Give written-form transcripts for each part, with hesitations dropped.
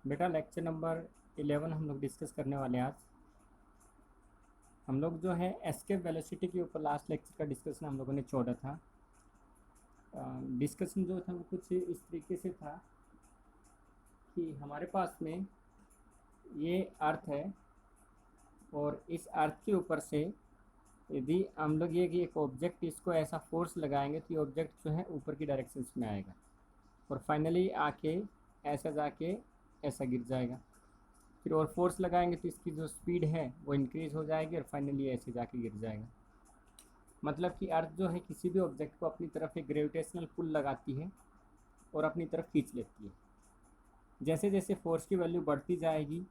बेटा lecture number 11 हम लोग डिस्कस करने वाले हैं आज। हम लोग जो है एस्केप वेलोसिटी के ऊपर लास्ट लेक्चर का डिस्कशन हम लोगों ने छोड़ा था। डिस्कशन जो था वो कुछ इस तरीके से था कि हमारे पास में ये अर्थ है और इस अर्थ के ऊपर से यदि हम लोग ये कि एक ऑब्जेक्ट इसको ऐसा फोर्स लगाएंगे तो ये ऑब्जेक्ट जो है ऊपर की डायरेक्शन में आएगा और फाइनली आके ऐसा जाके ऐसा गिर जाएगा। फिर और फोर्स लगाएंगे तो इसकी जो स्पीड है वो इंक्रीज़ हो जाएगी और फाइनली ऐसे जाके गिर जाएगा। मतलब कि अर्थ जो है किसी भी ऑब्जेक्ट को अपनी तरफ एक ग्रेविटेशनल पुल लगाती है और अपनी तरफ खींच लेती है। जैसे जैसे फोर्स की वैल्यू बढ़ती जाएगी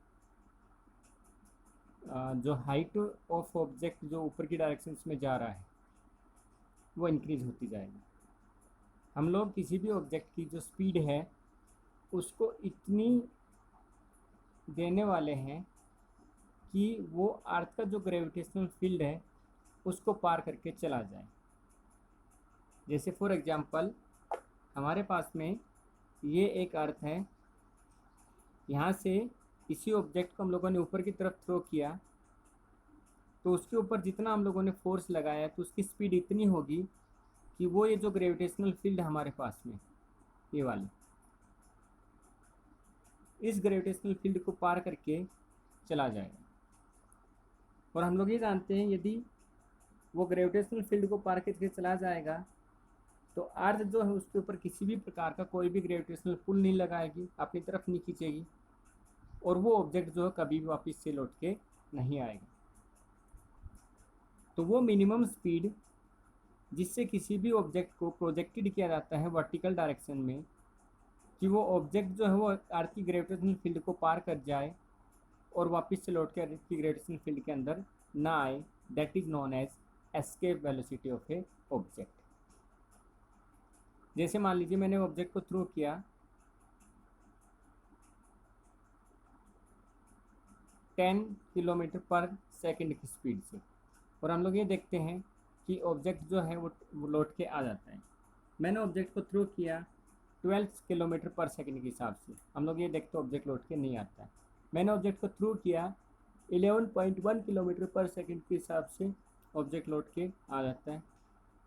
जो हाइट ऑफ ऑब्जेक्ट जो ऊपर की डायरेक्शन में जा रहा है वो इंक्रीज़ होती जाएगी। हम लोग किसी भी ऑब्जेक्ट की जो स्पीड है उसको इतनी देने वाले हैं कि वो अर्थ का जो ग्रेविटेशनल फील्ड है उसको पार करके चला जाए। जैसे फॉर एग्जांपल हमारे पास में ये एक अर्थ है, यहाँ से इसी ऑब्जेक्ट को हम लोगों ने ऊपर की तरफ थ्रो किया तो उसके ऊपर जितना हम लोगों ने फोर्स लगाया तो उसकी स्पीड इतनी होगी कि वो ये जो ग्रेविटेशनल फील्ड हमारे पास में ये वाली इस ग्रेविटेशनल फील्ड को पार करके चला जाएगा। और हम लोग ये जानते हैं यदि वो ग्रेविटेशनल फील्ड को पार करके चला जाएगा तो अर्थ जो है उसके ऊपर किसी भी प्रकार का कोई भी ग्रेविटेशनल पुल नहीं लगाएगी, अपनी तरफ नहीं खींचेगी और वो ऑब्जेक्ट जो है कभी भी वापस से लौट के नहीं आएगा। तो वो मिनिमम स्पीड जिससे किसी भी ऑब्जेक्ट को प्रोजेक्टेड किया जाता है वर्टिकल डायरेक्शन में कि वो ऑब्जेक्ट जो है वो अर्थ की ग्रेविटेशनल फील्ड को पार कर जाए और वापस से लौट के अर्थ की ग्रेविटेशनल फील्ड के अंदर ना आए, that is known as escape velocity of a object. जैसे मान लीजिए मैंने ऑब्जेक्ट को थ्रो किया 10 किलोमीटर पर सेकंड की स्पीड से और हम लोग ये देखते हैं कि ऑब्जेक्ट जो है वो लौट के आ जाता है। मैंने ऑब्जेक्ट को थ्रो किया 12 किलोमीटर पर सेकंड के हिसाब से, हम लोग ये देखते हैं ऑब्जेक्ट लौट के नहीं आता है। मैंने ऑब्जेक्ट को थ्रो किया 11.1 किलोमीटर पर सेकंड के हिसाब से, ऑब्जेक्ट लौट के आ जाता है।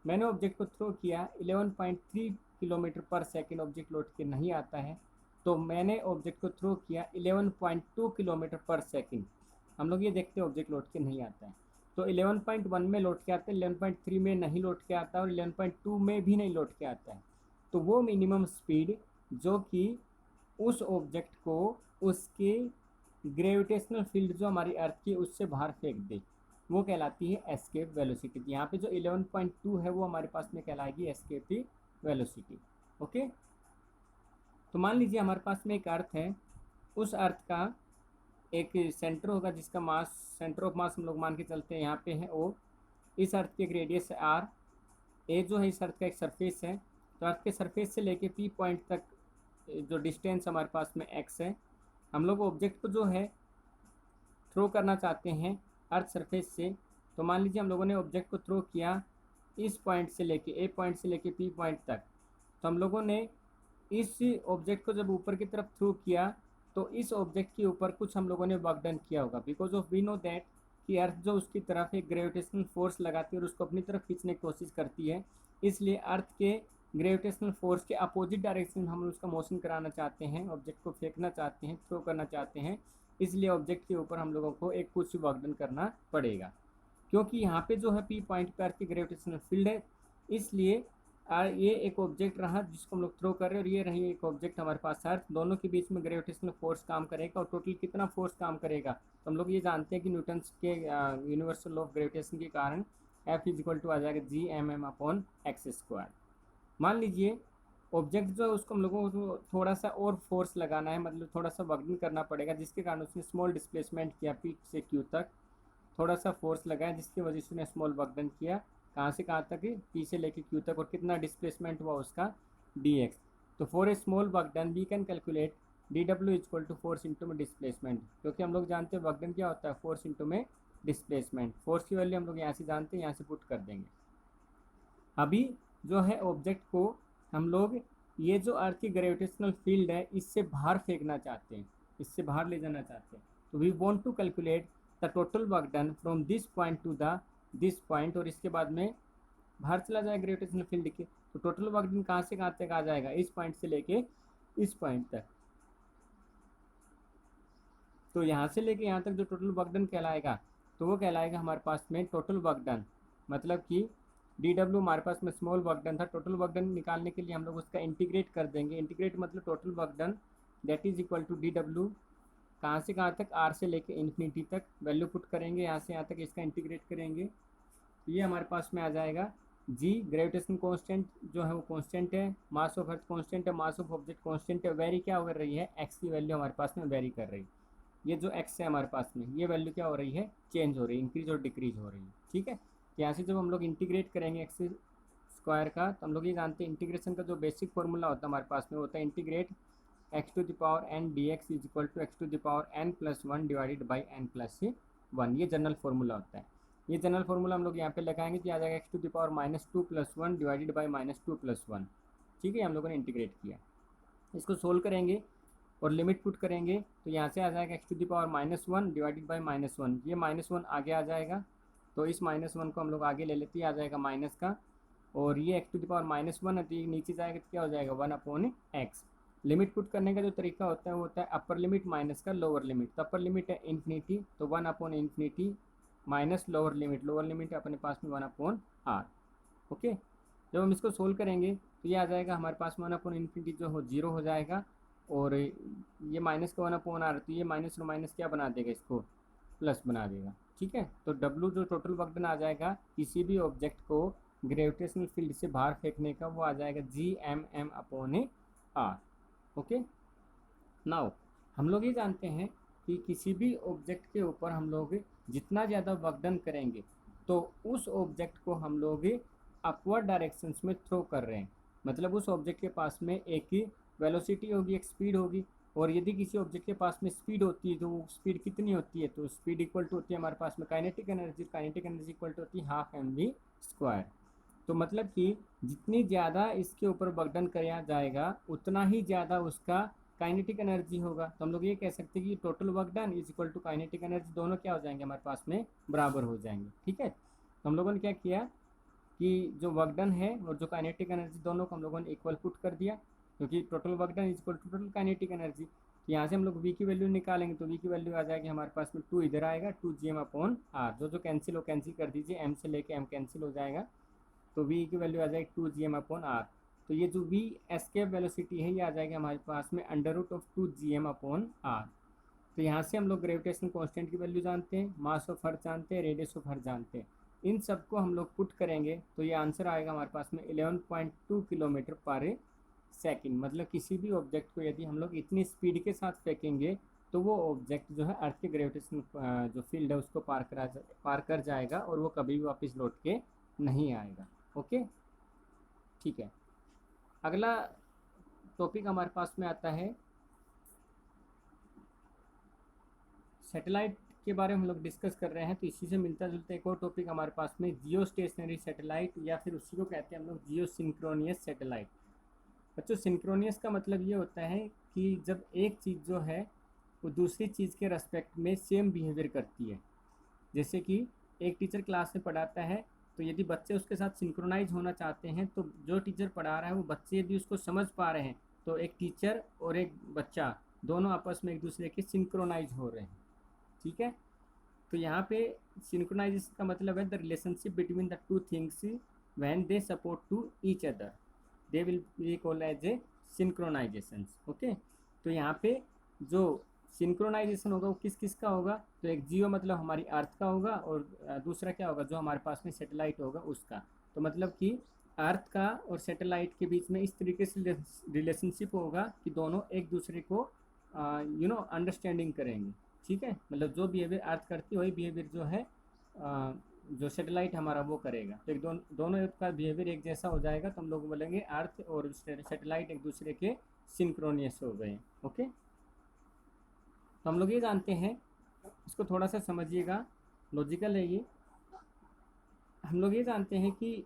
मैंने ऑब्जेक्ट को थ्रो किया 11.3 किलोमीटर पर सेकंड, ऑब्जेक्ट लौट के नहीं आता है। तो मैंने ऑब्जेक्ट को थ्रो किया 11.2 किलोमीटर पर सेकंड, हम लोग ये देखते हैं ऑब्जेक्ट लौट के नहीं आता है। तो 11.1 में लौट के आता है, 11.3 में नहीं लौट के आता है और 11.2 में भी नहीं लौट के आता है। तो वो मिनिमम स्पीड जो कि उस ऑब्जेक्ट को उसके ग्रेविटेशनल फील्ड जो हमारी अर्थ की उससे बाहर फेंक दे वो कहलाती है एस्केप वेलोसिटी। यहाँ पे जो 11.2 है वो हमारे पास में कहलाएगी एस्केप वेलोसिटी। ओके, तो मान लीजिए हमारे पास में एक अर्थ है, उस अर्थ का एक सेंटर होगा जिसका मास, सेंटर ऑफ मास हम लोग मान के चलते हैं यहाँ पे है ओ। इस अर्थ की एक रेडियस है आर, ए जो है इस अर्थ का एक सरफेस है। तो अर्थ के सरफेस से लेके पी पॉइंट तक जो डिस्टेंस हमारे पास में एक्स है। हम लोग ऑब्जेक्ट को जो है थ्रो करना चाहते हैं अर्थ सरफेस से। तो मान लीजिए हम लोगों ने ऑब्जेक्ट को थ्रो किया इस पॉइंट से लेके ए पॉइंट से लेके पी पॉइंट तक। तो हम लोगों ने इस ऑब्जेक्ट को जब ऊपर की तरफ थ्रो किया तो इस ऑब्जेक्ट के ऊपर कुछ हम लोगों ने वर्क डन किया होगा, because of we know that कि अर्थ जो उसकी तरफ एक ग्रेविटेशनल फोर्स लगाती है और उसको अपनी तरफ खींचने की कोशिश करती है, इसलिए अर्थ के ग्रेविटेशनल फोर्स के अपोजिट डायरेक्शन हम उसका मोशन कराना चाहते हैं, ऑब्जेक्ट को फेंकना चाहते हैं, थ्रो करना चाहते हैं। इसलिए ऑब्जेक्ट के ऊपर हम लोगों को एक कुछ वर्क डन करना पड़ेगा, क्योंकि यहाँ पे जो है पी पॉइंट पर अर्थ की ग्रेविटेशनल फील्ड है। इसलिए ये एक ऑब्जेक्ट रहा जिसको हम लोग थ्रो कर रहे हैं और ये रही एक ऑब्जेक्ट हमारे पास अर्थ, दोनों के बीच में ग्रेविटेशनल फोर्स काम करेगा और टोटल कितना फोर्स काम करेगा तो हम लोग ये जानते हैं कि न्यूटन्स के यूनिवर्सल लॉ ऑफ ग्रेविटेशन के कारण F इक्वल टू आ जाएगा G(m)/x²। मान लीजिए ऑब्जेक्ट जो है उसको हम लोगों को थोड़ा सा और फोर्स लगाना है, मतलब थोड़ा सा वर्क करना पड़ेगा, जिसके कारण उसने स्मॉल डिस्प्लेसमेंट किया पी से क्यू तक, थोड़ा सा फोर्स लगाया जिसकी वजह से उसने स्मॉल वर्क डन किया कहाँ से कहाँ तक, पी से लेके क्यू तक, और कितना डिस्प्लेसमेंट हुआ उसका dx। तो for a small work done we can calculate dw equal to force into में डिस्प्लेसमेंट, क्योंकि हम लोग जानते हैं वर्क डन क्या होता है, फोर्स इंटू में डिस्प्लेसमेंट। फोर्स की वैल्यू हम लोग यहाँ से जानते हैं, यहाँ से पुट कर देंगे। अभी जो है ऑब्जेक्ट को हम लोग ये जो अर्थ की ग्रेविटेशनल फील्ड है इससे बाहर फेंकना चाहते हैं। इससे बाहर ले जाना चाहते हैं। तो we want to calculate the total work done from this point to the this point, और इसके बाद में बाहर चला जाए ग्रेविटेशनल फील्ड के, तो टोटल वर्क डन कहाँ से कहाँ तक आ जाएगा, इस पॉइंट से लेके इस पॉइंट तक। तो यहाँ से लेके यहाँ तक जो टोटल वर्क डन कहलाएगा, तो वो कहलाएगा हमारे पास में टोटल वर्क डन। मतलब कि डी डब्ल्यू हमारे पास में स्मॉल वर्क डन था, टोटल वर्क डन निकालने के लिए हम लोग उसका इंटीग्रेट कर देंगे। इंटीग्रेट मतलब total work done that is equal to D W कहाँ से कहाँ तक, आर से लेके इन्फिनिटी तक वैल्यू पुट करेंगे, यहाँ से यहाँ तक इसका इंटीग्रेट करेंगे। तो ये हमारे पास में आ जाएगा जी, ग्रेविटेशन कांस्टेंट जो है वो कांस्टेंट है, मास ऑफ अर्थ कांस्टेंट है, मास ऑफ ऑब्जेक्ट कांस्टेंट है, वेरी क्या कर रही है, एक्स की वैल्यू हमारे पास में वेरी कर रही है। ये जो एक्स है हमारे पास में, ये वैल्यू क्या हो रही है, चेंज हो रही है, इंक्रीज और डिक्रीज हो रही है। ठीक है, तो यहाँ से जब हम लोग इंटीग्रेट करेंगे एक्स स्क्वायर का, तो हम लोग ये जानते हैं इंटीग्रेशन का जो बेसिक फॉर्मूला होता है हमारे पास में होता है integrate x to the power n d x is equal to x to the power n plus one divided by n plus one. ये जनरल फॉर्मूला होता है। ये जनरल फॉर्मूला हम लोग यहाँ पे लगाएंगे तो आ जाएगा x to the power minus two plus one divided by minus two plus one. ठीक है, हम लोगों ने इंटीग्रेट किया। इसको सोल्व करेंगे और लिमिट पुट करेंगे, तो यहाँ से आ जाएगा x to the power minus one divided by minus one. ये माइनस वन आगे आ जाएगा, तो इस माइनस वन को हम लोग आगे ले लेते हैं, आ जाएगा माइनस का, और ये x to the power minus one है तो ये नीचे जाएगा तो क्या हो जाएगा, one upon x. Limit put करने का जो तरीका होता है वो होता है अपर लिमिट माइनस का लोअर लिमिट। तो अपर लिमिट है इन्फिनिटी, तो one upon infinity minus lower limit अपने पास में वन अपॉन आर। ओके, जब हम इसको सोल्व करेंगे तो ये आ जाएगा हमारे पास वन अपॉन इन्फिनिटी जो हो जीरो हो जाएगा, और ये माइनस का वन अपॉन आर, तो ये माइनस और माइनस क्या बना देगा, इसको प्लस बना देगा। ठीक है, तो डब्लू जो टोटल वर्क डन आ जाएगा किसी भी ऑब्जेक्ट को ग्रेविटेशनल फील्ड से बाहर फेंकने का, वो आ जाएगा G M M upon R. Okay, now हम लोग ये जानते हैं कि किसी भी ऑब्जेक्ट के ऊपर हम लोग जितना ज़्यादा वर्क डन करेंगे तो उस ऑब्जेक्ट को हम लोग अपवर्ड डायरेक्शंस में थ्रो कर रहे हैं। मतलब उस ऑब्जेक्ट के पास में एक ही वेलोसिटी होगी, एक स्पीड होगी, और यदि किसी ऑब्जेक्ट के पास में स्पीड होती है तो वो स्पीड कितनी होती है, तो स्पीड इक्वल टू होती है हमारे पास में काइनेटिक एनर्जी इक्वल टू होती है हाफ एम वी स्क्वायर। तो मतलब कि जितनी ज़्यादा इसके ऊपर वर्क डन किया जाएगा उतना ही ज़्यादा उसका काइनेटिक एनर्जी होगा। तो हम लोग ये कह सकते हैं कि total work done is equal to kinetic energy, दोनों क्या हो जाएंगे हमारे पास में, बराबर हो जाएंगे। ठीक है, तो हम लोगों ने क्या किया कि जो वर्क डन है और जो काइनेटिक एनर्जी दोनों को हम लोगों ने इक्वल पुट कर दिया, क्योंकि total work done is equal to total kinetic energy. तो यहाँ से हम लोग वी की वैल्यू निकालेंगे, तो वी की वैल्यू आ जाएगी हमारे पास में टू इधर आएगा, two G M upon R, जो कैंसिल हो कैंसिल कर दीजिए, एम से लेके एम कैंसिल हो जाएगा, तो वी की वैल्यू आ जाएगी two G M upon R. तो ये जो वी एस्केप वेलोसिटी है ये आ जाएगी हमारे पास में under root of two G M upon R. तो यहाँ से हम लोग ग्रेविटेशन कांस्टेंट की वैल्यू जानते हैं, मास ऑफ अर्थ जानते हैं, रेडियस ऑफ अर्थ जानते हैं। इन सबको हम लोग पुट करेंगे तो ये आंसर आएगा हमारे पास में 11.2 किलोमीटर पर सेकंड। मतलब किसी भी ऑब्जेक्ट को यदि हम लोग इतनी स्पीड के साथ फेंकेंगे तो वो ऑब्जेक्ट जो है अर्थ के ग्रेविटेशन जो फील्ड है उसको पार कर जाएगा और वो कभी भी वापस लौट के नहीं आएगा। ओके, ठीक है। अगला टॉपिक हमारे पास में आता है सैटेलाइट के बारे में हम लोग डिस्कस कर रहे हैं, तो इसी से मिलता जुलता एक और टॉपिक हमारे पास में जियो स्टेशनरी सैटेलाइट, या फिर उसी को कहते हैं हम लोग जियो सिंक्रोनियस सैटेलाइट। बच्चों, सिंक्रोनियस का मतलब ये होता है कि जब एक चीज़ जो है वो दूसरी चीज़ के रेस्पेक्ट में सेम बिहेवियर करती है। जैसे कि एक टीचर क्लास में पढ़ाता है, तो यदि बच्चे उसके साथ सिंक्रोनाइज होना चाहते हैं, तो जो टीचर पढ़ा रहा है वो बच्चे यदि उसको समझ पा रहे हैं, तो एक टीचर और एक बच्चा दोनों आपस में एक दूसरे के सिंक्रोनाइज हो रहे हैं। ठीक है, तो यहाँ पे सिंक्रोनाइजेशन का मतलब है the relationship between the two things when they support to each other, they will be called as a synchronization. Okay, तो यहाँ पे जो सिंक्रोनाइजेशन होगा वो किस किस का होगा, तो एक जियो मतलब हमारी अर्थ का होगा, और दूसरा क्या होगा जो हमारे पास में सैटेलाइट होगा उसका। तो मतलब कि अर्थ का और सैटेलाइट के बीच में इस तरीके से रिलेशनशिप होगा कि दोनों एक दूसरे को अंडरस्टैंडिंग करेंगे। ठीक है, मतलब जो बिहेवियर अर्थ करती है वही बिहेवियर जो है जो सैटेलाइट हमारा वो करेगा। तो एक दोनों का बिहेवियर एक जैसा हो जाएगा, तो हम लोग बोलेंगे अर्थ और सैटेलाइट एक दूसरे के सिंक्रोनियस हो गए। ओके, तो हम लोग ये जानते हैं, इसको थोड़ा सा समझिएगा, लॉजिकल है ये। हम लोग ये जानते हैं कि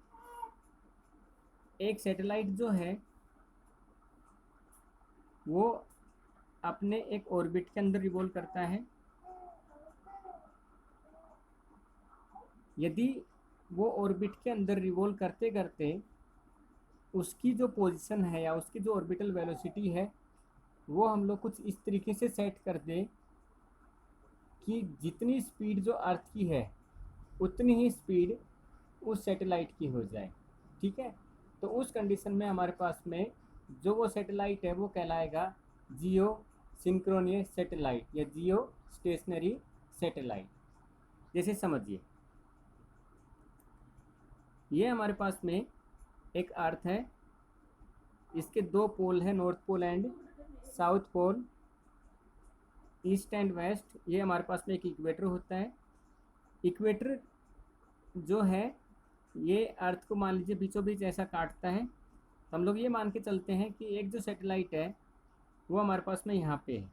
एक सैटेलाइट जो है वो अपने एक ऑर्बिट के अंदर रिवॉल्व करता है। यदि वो ऑर्बिट के अंदर रिवॉल्व करते करते उसकी जो पोजीशन है या उसकी जो ऑर्बिटल वेलोसिटी है वो हम लोग कुछ इस तरीके से सेट कर दें कि जितनी स्पीड जो अर्थ की है उतनी ही स्पीड उस सैटेलाइट की हो जाए। ठीक है, तो उस कंडीशन में हमारे पास में जो वो सैटेलाइट है वो कहलाएगा जियो सिंक्रोनियस सैटेलाइट या जियो स्टेशनरी सैटेलाइट। जैसे समझिए, ये हमारे पास में एक अर्थ है, इसके दो पोल है, north pole and south pole, east and west. ये हमारे पास में एक इक्वेटर होता है। इक्वेटर जो है ये अर्थ को मान लीजिए बीचों बीच ऐसा काटता है। तो हम लोग ये मान के चलते हैं कि एक जो सैटेलाइट है वो हमारे पास में यहाँ पे है।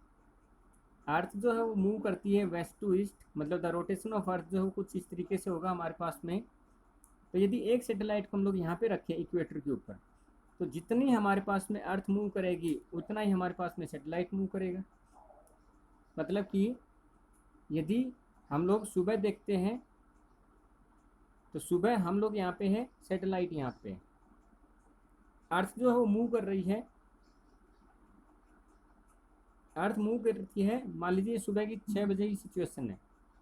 अर्थ जो है वो मूव करती है वेस्ट टू ईस्ट, मतलब द रोटेशन ऑफ अर्थ जो है कुछ इस तरीके से होगा हमारे पास में। तो यदि एक सैटेलाइट को हम लोग यहाँ पे रखें इक्वेटर के ऊपर, तो जितनी हमारे पास में अर्थ मूव करेगी उतना ही हमारे पास में सैटेलाइट मूव करेगा। मतलब कि यदि हम लोग सुबह देखते हैं तो सुबह हम लोग यहाँ पे है, सैटेलाइट यहाँ पे है, अर्थ जो है वो मूव कर रही है। अर्थ मूव करती है, मान लीजिए सुबह की 6 बजे की सिचुएशन है,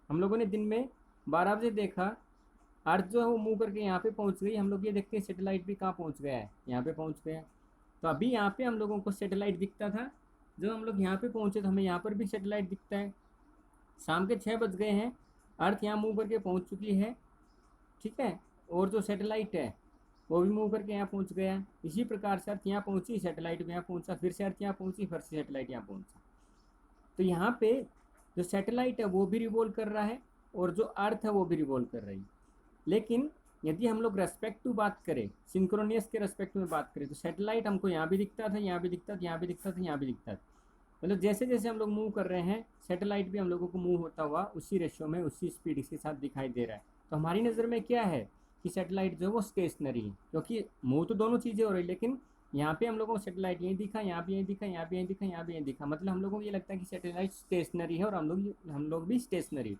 हम लोगों ने दिन में 12 बजे देखा, अर्थ जो है वो मूव करके यहाँ पे पहुँच गई। हम लोग ये देखते हैं सैटेलाइट भी कहाँ पहुँच गया है, यहाँ पे पहुँच गया। तो अभी यहाँ पे हम लोगों को सैटेलाइट दिखता था, जब हम लोग यहाँ पे पहुँचे तो हमें यहाँ पर भी सैटेलाइट दिखता है। शाम के 6 बज गए हैं, अर्थ यहाँ मूव करके पहुँच चुकी है। ठीक है, और जो सैटेलाइट है वो भी मूव करके यहाँ पहुँच गया। इसी प्रकार से अर्थ यहाँ पहुँची, सैटेलाइट भी यहाँ पहुँचा, फिर से अर्थ यहाँ पहुँची, फिर से सैटेलाइट यहाँ पहुँचा। तो यहाँ पे जो सैटेलाइट है वो भी रिवॉल्व कर रहा है और जो अर्थ है वो भी रिवॉल्व कर रही है। लेकिन यदि हम लोग रेस्पेक्ट टू बात करें, सिंक्रोनियस के रेस्पेक्ट में बात करें, तो सैटेलाइट हमको यहाँ भी दिखता था, यहाँ भी दिखता था, यहाँ भी दिखता था, यहाँ भी दिखता था। मतलब जैसे जैसे हम लोग मूव कर रहे हैं सैटेलाइट भी हम लोगों को मूव होता हुआ उसी रेशियो में उसी स्पीड के साथ दिखाई दे रहा है। तो हमारी नज़र में क्या है कि सैटेलाइट जो है वो स्टेशनरी है, क्योंकि मूव तो दोनों चीज़ें हो रही, लेकिन यहाँ पे हम लोगों को सैटेलाइट यहीं दिखा, यहाँ भी यहीं दिखा, यहाँ भी यहीं दिखा, यहाँ भी यहीं दिखा। मतलब हम लोगों को ये लगता है कि सैटेलाइट स्टेशनरी है और हम लोग भी स्टेशनरी।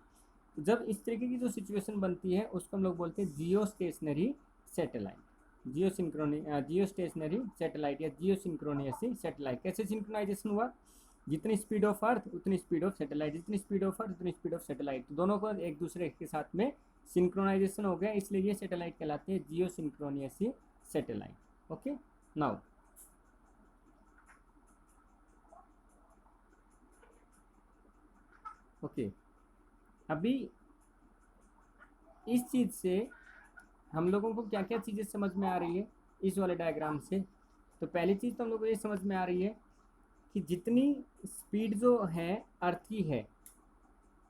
जब इस तरीके की जो सिचुएशन बनती है उसको हम लोग बोलते हैं जियो स्टेशनरी सैटेलाइट, जियो स्टेशनरी सैटेलाइट या जियो सिंक्रोनियस सैटेलाइट। कैसे सिंक्रोनाइजेशन हुआ? जितनी स्पीड ऑफ अर्थ उतनी स्पीड ऑफ सैटेलाइट, जितनी स्पीड ऑफ अर्थ उतनी स्पीड ऑफ सैटेलाइट, तो दोनों को एक दूसरे के साथ में सिंक्रोनाइजेशन हो गया, इसलिए ये सैटेलाइट कहलाते हैं geosynchronous satellite. Okay, now okay, अभी इस चीज़ से हम लोगों को क्या क्या चीज़ें समझ में आ रही है इस वाले डायग्राम से? तो पहली चीज़ तो हम लोग को ये समझ में आ रही है कि जितनी स्पीड जो है अर्थ की है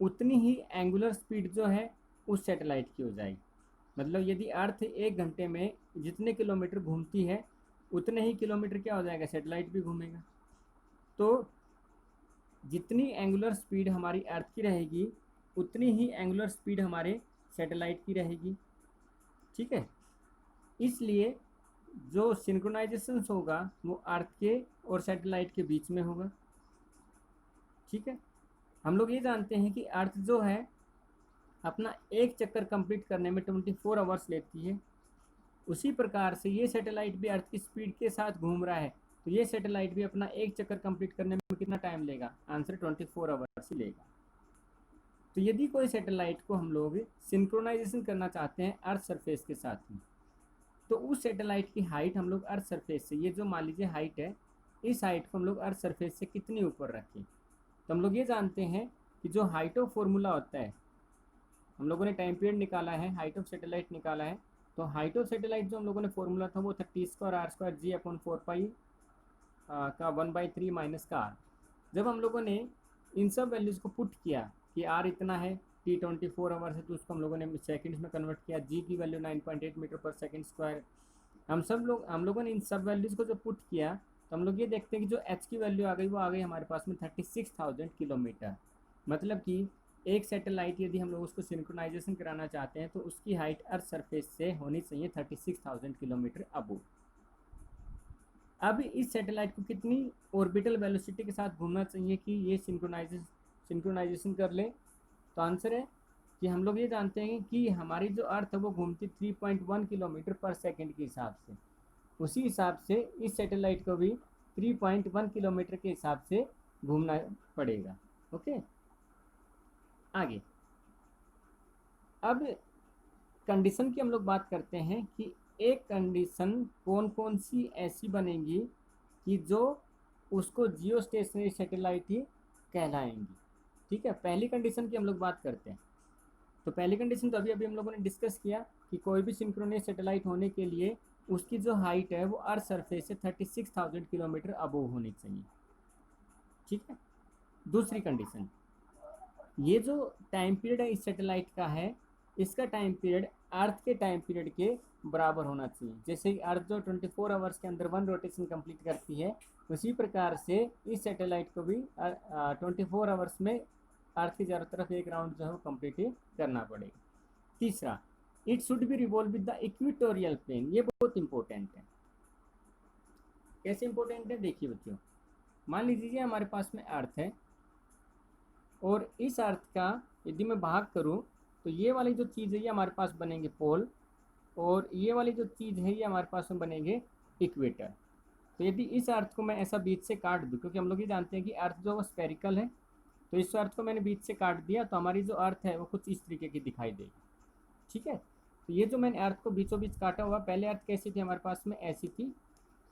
उतनी ही एंगुलर स्पीड जो है उस सैटेलाइट की हो जाएगी। मतलब यदि अर्थ 1 घंटे में जितने किलोमीटर घूमती है उतने ही किलोमीटर क्या हो जाएगा, सैटेलाइट भी घूमेगा। तो जितनी एंगुलर स्पीड हमारी अर्थ की रहेगी उतनी ही एंगुलर स्पीड हमारे सैटेलाइट की रहेगी। ठीक है, इसलिए जो सिंक्रोनाइजेशन होगा वो अर्थ के और सैटेलाइट के बीच में होगा। ठीक है, हम लोग ये जानते हैं कि अर्थ जो है अपना एक चक्कर कंप्लीट करने में 24 आवर्स लेती है। उसी प्रकार से ये सैटेलाइट भी अर्थ की स्पीड के साथ घूम रहा है, तो ये सैटेलाइट भी अपना एक चक्कर कंप्लीट करने में कितना टाइम लेगा? आंसर 24 आवर्स ही लेगा। तो यदि कोई सैटेलाइट को हम लोग सिंक्रोनाइजेशन करना चाहते हैं अर्थ सरफेस के साथ में, तो उस सैटेलाइट की हाइट हम लोग अर्थ सरफेस से, ये जो मान लीजिए हाइट है, इस हाइट को हम लोग अर्थ सरफेस से कितनी ऊपर रखें? तो हम लोग ये जानते हैं कि जो हाइट ऑफ फॉर्मूला होता है, हम लोगों ने टाइम पीरियड निकाला है, हाइट ऑफ सैटेलाइट निकाला है, तो हाइट ऑफ सैटेलाइट जो हम लोगों ने फॉर्मूला था वो 30² r² g/4 का 1/3 माइनस का r। जब हम लोगों ने इन सब वैल्यूज़ को पुट किया कि r इतना है, t 24 आवर्स है, तो उसको हम लोगों ने सेकंड्स में कन्वर्ट किया, g की वैल्यू 9.8 मीटर पर सेकंड स्क्वायर। हम लोगों ने इन सब वैल्यूज़ को जब पुट किया तो हम लोग ये देखते हैं कि जो h की वैल्यू आ गई वो आ गई हमारे पास में 36,000 किलोमीटर। मतलब कि एक सैटेलाइट यदि हम लोग उसको सिंक्रोनाइजेशन कराना चाहते हैं तो उसकी हाइट अर्थ सरफेस से होनी चाहिए 36,000 किलोमीटर अबव। अब इस सैटेलाइट को कितनी ऑर्बिटल वेलोसिटी के साथ घूमना चाहिए कि ये सिंक्रोनाइजेशन कर ले? तो आंसर है कि हम लोग ये जानते हैं कि हमारी जो अर्थ है वो घूमती 3.1 किलोमीटर पर सेकंड के हिसाब से, उसी हिसाब से इस सैटेलाइट को भी 3.1 किलोमीटर के हिसाब से घूमना पड़ेगा। ओके, आगे अब कंडीशन की हम लोग बात करते हैं कि एक कंडीशन कौन कौन सी ऐसी बनेगी कि जो उसको जियो स्टेशनरी सैटेलाइट ही कहलाएंगी। ठीक है, पहली कंडीशन की हम लोग बात करते हैं। तो पहली कंडीशन तो अभी अभी हम लोगों ने डिस्कस किया कि कोई भी सिंक्रोनस सैटेलाइट होने के लिए उसकी जो हाइट है वो अर्थ सरफेस से 36,000 किलोमीटर अबोव होनी चाहिए। ठीक है, दूसरी कंडीशन, ये जो टाइम पीरियड है इस सैटेलाइट का है, इसका टाइम पीरियड अर्थ के टाइम पीरियड के बराबर होना चाहिए। जैसे अर्थ जो 24 आवर्स के अंदर 1 रोटेशन कंप्लीट करती है, उसी प्रकार से इस सैटेलाइट को भी 24 आवर्स में अर्थ की चारों तरफ एक राउंड जो है वो कंप्लीट करना पड़ेगा। तीसरा, it should be revolve with the equatorial plane. ये बहुत इंपॉर्टेंट है। कैसे इंपॉर्टेंट है देखिए बच्चों, मान लीजिए हमारे पास में अर्थ है और इस अर्थ का यदि मैं भाग करूं तो ये वाली जो चीज़ है ये हमारे पास बनेंगे पोल, और ये वाली जो चीज़ है ये हमारे पास में बनेंगे इक्वेटर। तो यदि इस अर्थ को मैं ऐसा बीच से काट दूं, क्योंकि हम लोग ये जानते हैं कि अर्थ जो वो स्फेरिकल है, तो इस अर्थ को मैंने बीच से काट दिया तो हमारी जो अर्थ है वो कुछ इस तरीके की दिखाई देगी। ठीक है, तो ये जो मैंने अर्थ को बीचों बीच काटा हुआ, पहले अर्थ कैसी थी हमारे पास में, ऐसी थी।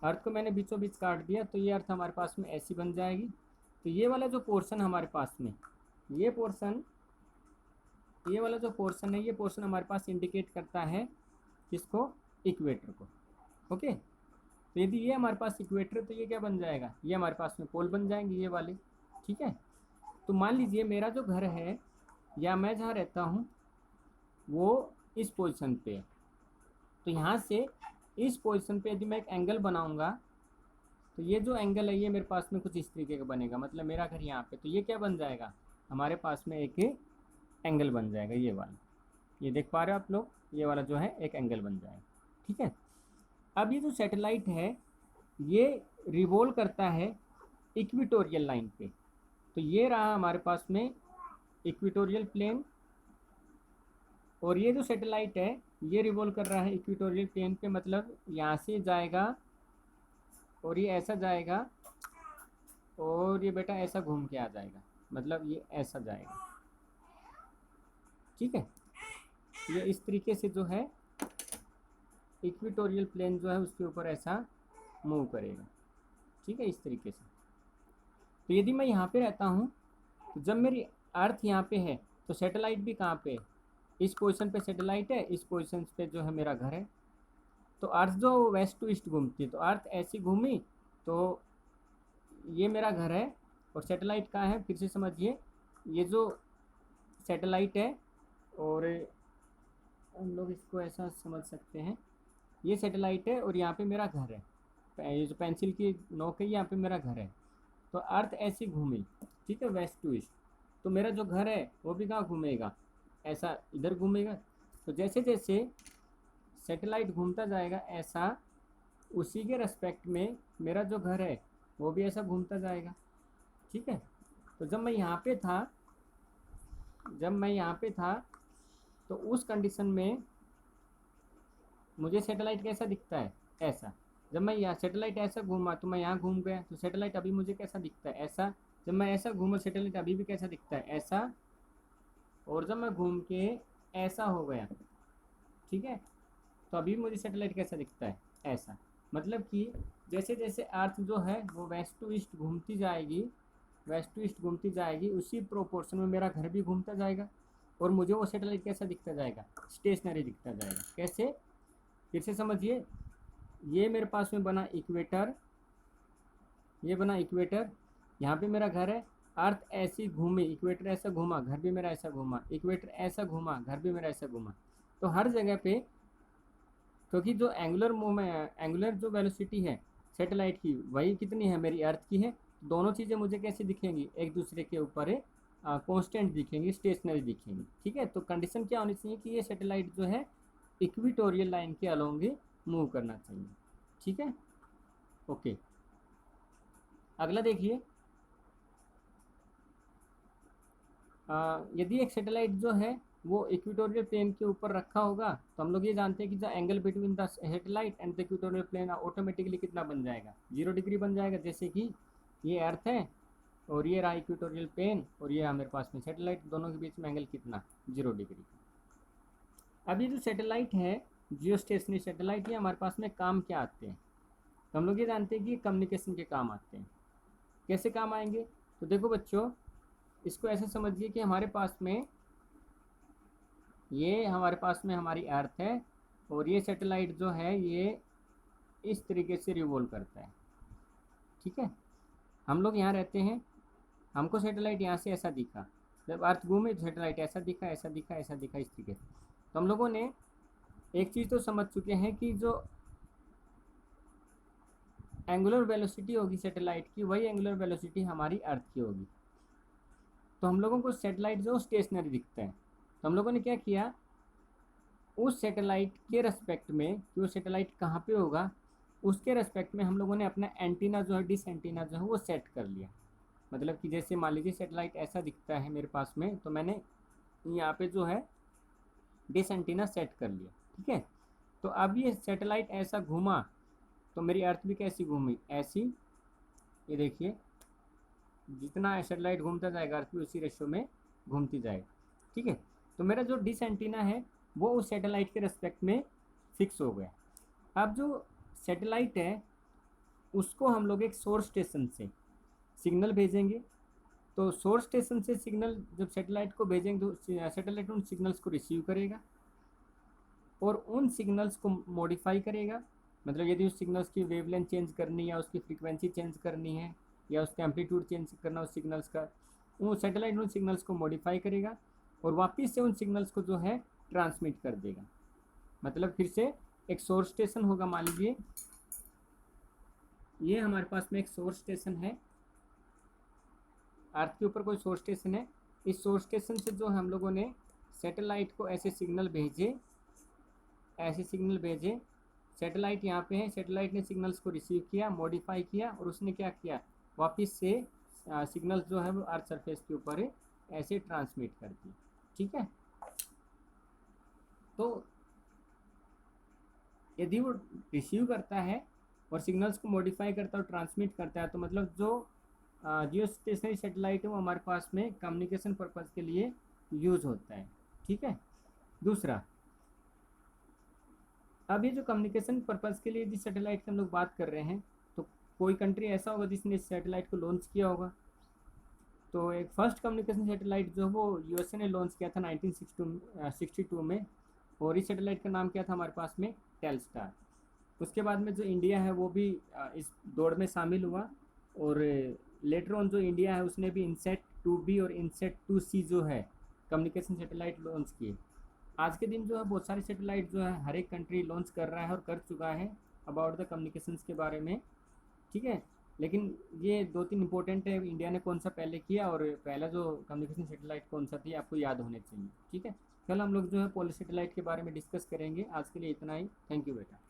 अर्थ को मैंने बीचों बीच काट दिया तो ये अर्थ हमारे पास में ऐसी बन जाएगी। तो ये वाला जो पोर्शन हमारे पास में, ये वाला जो पोर्शन है, ये पोर्शन हमारे पास इंडिकेट करता है किसको, इक्वेटर को। ओके, तो यदि ये हमारे पास इक्वेटर, तो ये क्या बन जाएगा, ये हमारे पास में पोल बन जाएंगे ये वाले। ठीक है, तो मान लीजिए मेरा जो घर है या मैं जहाँ रहता हूँ वो इस पोजीशन पे है, तो यहाँ से इस पोजीशन पे यदि मैं एक एंगल बनाऊँगा तो ये जो एंगल है ये मेरे पास में कुछ इस तरीके का बनेगा। मतलब मेरा घर यहाँ पे, तो ये क्या बन जाएगा, हमारे पास में एक एंगल बन जाएगा ये वाला। ये देख पा रहे हो आप लोग, ये वाला जो है एक एंगल बन जाएगा। ठीक है, अब ये जो सैटेलाइट है ये रिवॉल्व करता है इक्वेटोरियल लाइन पे। तो ये रहा हमारे पास में इक्वेटोरियल प्लेन, और ये जो सैटेलाइट है ये रिवॉल्व कर रहा है इक्वेटोरियल प्लेन पे। मतलब यहाँ से जाएगा और ये ऐसा जाएगा और ये बेटा ऐसा घूम के आ जाएगा, मतलब ये ऐसा जाएगा। ठीक है, ये इस तरीके से जो है इक्वेटोरियल प्लेन जो है उसके ऊपर ऐसा मूव करेगा। ठीक है, इस तरीके से। तो यदि मैं यहाँ पे रहता हूँ तो जब मेरी अर्थ यहाँ पे है तो सैटेलाइट भी कहाँ पे है, इस पोजीशन पे सैटेलाइट है, इस पोजीशन पे जो है मेरा घर है। तो अर्थ जो वेस्ट टू ईस्ट घूमती है, तो अर्थ ऐसी घूमी तो ये मेरा घर है, और सैटेलाइट कहाँ है फिर से समझिए, ये जो सैटेलाइट है, और हम लोग इसको ऐसा समझ सकते हैं, ये सैटेलाइट है और यहाँ पे मेरा घर है, ये जो पेंसिल की नोक है यहाँ पे मेरा घर है। तो अर्थ ऐसी घूमी, ठीक है, वेस्ट टू ईस्ट, तो मेरा जो घर है वो भी कहाँ घूमेगा, ऐसा इधर घूमेगा। तो जैसे जैसे सैटेलाइट घूमता जाएगा ऐसा, उसी के रेस्पेक्ट में मेरा जो घर है वो भी ऐसा घूमता जाएगा। ठीक है, तो जब मैं यहाँ पे था तो उस कंडीशन में मुझे सैटेलाइट कैसा दिखता है, ऐसा। जब मैं यहाँ सैटेलाइट ऐसा घूमा तो मैं यहाँ घूम गया, तो सैटेलाइट अभी मुझे कैसा दिखता है, ऐसा। जब मैं ऐसा घूमा सैटेलाइट अभी भी कैसा दिखता है, ऐसा। और जब मैं घूम के ऐसा हो गया, ठीक है, तो अभी मुझे सैटेलाइट कैसा दिखता है, ऐसा। मतलब कि जैसे जैसे अर्थ जो है वो वेस्ट टू ईस्ट घूमती जाएगी, उसी प्रोपोर्शन में मेरा घर भी घूमता जाएगा, और मुझे वो सैटेलाइट कैसा दिखता जाएगा, स्टेशनरी दिखता जाएगा। कैसे, फिर से समझिए, ये मेरे पास में बना इक्वेटर, ये बना इक्वेटर, यहाँ पे मेरा घर है। अर्थ ऐसी घूमी, इक्वेटर ऐसा घूमा, घर भी मेरा ऐसा घूमा, इक्वेटर ऐसा घूमा, घर भी मेरा ऐसा घूमा। तो हर जगह पे, क्योंकि जो एंगुलर जो वेलोसिटी है सैटेलाइट की वही कितनी है, मेरी अर्थ की है, दोनों चीज़ें मुझे कैसे दिखेंगी, एक दूसरे के ऊपर कांस्टेंट दिखेंगी, स्टेशनरी दिखेंगी। ठीक है, तो कंडीशन क्या होनी चाहिए कि ये सैटेलाइट जो है इक्वेटोरियल लाइन के अलोंग ही मूव करना चाहिए। ठीक है, ओके, अगला देखिए, यदि एक सैटेलाइट जो है वो इक्वेटोरियल प्लेन के ऊपर रखा होगा तो हम लोग ये जानते हैं कि the angle between the satellite and the equatorial plane automatically कितना बन जाएगा, 0 डिग्री बन जाएगा। जैसे कि ये अर्थ है और ये रहा इक्वेटोरियल प्लेन और ये हमारे पास में सैटेलाइट, दोनों के बीच में एंगल कितना, 0 डिग्री। अब ये जो सैटेलाइट है, जियो स्टेशनरी सैटेलाइट, ये हमारे पास में काम क्या आते हैं, तो हम लोग ये जानते हैं कि कम्युनिकेशन के काम आते हैं। कैसे काम आएंगे, तो देखो बच्चों, इसको ऐसे समझिए कि हमारे पास में हमारी अर्थ है और ये सैटेलाइट जो है ये इस तरीके से रिवॉल्व करता है, ठीक है। हम लोग यहाँ रहते हैं, हमको सैटेलाइट यहाँ से ऐसा दिखा, जब अर्थ घूमे तो सैटेलाइट ऐसा दिखा, ऐसा दिखा, ऐसा दिखा, इस तरीके से। तो हम लोगों ने एक चीज़ तो समझ चुके हैं कि जो एंगुलर वेलोसिटी होगी सैटेलाइट की, वही एंगुलर वेलोसिटी हमारी अर्थ की होगी। तो हम लोगों को सैटेलाइट जो स्टेशनरी दिखता है, तो हम लोगों ने क्या किया, उस सैटेलाइट के रेस्पेक्ट में कि वो सैटेलाइट कहाँ पे होगा, उसके रेस्पेक्ट में हम लोगों ने अपना एंटीना जो है, डिस एंटीना जो है वो सेट कर लिया। मतलब कि जैसे मान लीजिए सैटेलाइट ऐसा दिखता है मेरे पास में, तो मैंने यहाँ पे जो है डिस एंटीना सेट कर लिया, ठीक है। तो अब ये सैटेलाइट ऐसा घूमा तो मेरी अर्थ भी कैसी घूमी, ऐसी, ये देखिए, जितना सैटेलाइट घूमता जाएगा अर्थ भी उसी रेशो में घूमती जाएगी, ठीक है। तो मेरा जो डिस एंटीना है वो उस सैटेलाइट के रेस्पेक्ट में फिक्स हो गया। अब जो सैटेलाइट है उसको हम लोग एक सोर्स स्टेशन से सिग्नल भेजेंगे, तो सोर्स स्टेशन से सिग्नल जब सैटेलाइट को भेजेंगे तो सैटेलाइट उन सिग्नल्स को रिसीव करेगा और उन सिग्नल्स को मॉडिफाई करेगा। मतलब यदि उस सिग्नल्स की वेवलेंथ चेंज करनी है या उसकी फ्रीक्वेंसी चेंज करनी है या उसका एम्पलीट्यूड चेंज करना उस सिग्नल्स का, वो सैटेलाइट उन सिग्नल्स को मॉडिफाई करेगा और वापस से उन सिग्नल्स को जो है ट्रांसमिट कर देगा। मतलब फिर से एक सोर्स स्टेशन होगा, मान लीजिए ये हमारे पास में एक सोर्स स्टेशन है, अर्थ के ऊपर कोई सोर्स स्टेशन है। इस सोर्स स्टेशन से जो हम लोगों ने सैटेलाइट को ऐसे सिग्नल भेजे, सैटेलाइट यहाँ पे है, सैटेलाइट ने सिग्नल्स को रिसीव किया, मॉडिफाई किया और उसने क्या किया, वापस से सिग्नल्स जो है वो अर्थ सरफेस के ऊपर ऐसे ट्रांसमिट कर दी, ठीक है। तो यदि वो रिसीव करता है और सिग्नल्स को मॉडिफाई करता है और ट्रांसमिट करता है, तो मतलब जो जियो स्टेशनरी सैटेलाइट है वो हमारे पास में कम्युनिकेशन पर्पज़ के लिए यूज़ होता है, ठीक है। दूसरा, अब ये जो कम्युनिकेशन पर्पज़ के लिए जिस सैटेलाइट की हम लोग बात कर रहे हैं, तो कोई कंट्री ऐसा होगा जिसने इस सैटेलाइट को लॉन्च किया होगा। तो एक फर्स्ट कम्युनिकेशन सैटेलाइट जो वो यूएसए ने लॉन्च किया था 1962 में, और इस सैटेलाइट का नाम क्या था हमारे पास में, टेलस्टार। उसके बाद में जो इंडिया है वो भी इस दौड़ में शामिल हुआ और लेटर ऑन जो इंडिया है उसने भी इनसेट 2B और इनसेट 2C जो है कम्युनिकेशन सैटेलाइट लॉन्च किए। आज के दिन जो है बहुत सारे सैटेलाइट जो है हर एक कंट्री लॉन्च कर रहा है और कर चुका है अबाउट द कम्युनिकेशंस के बारे में, ठीक है। लेकिन ये 2-3 इंपॉर्टेंट है, इंडिया ने कौन सा पहले किया और पहला जो कम्युनिकेशन सैटेलाइट कौन सा थी आपको याद होने चाहिए, ठीक है। कल हम लोग जो है पोलर सैटेलाइट के बारे में डिस्कस करेंगे। आज के लिए इतना ही, थैंक यू बेटा।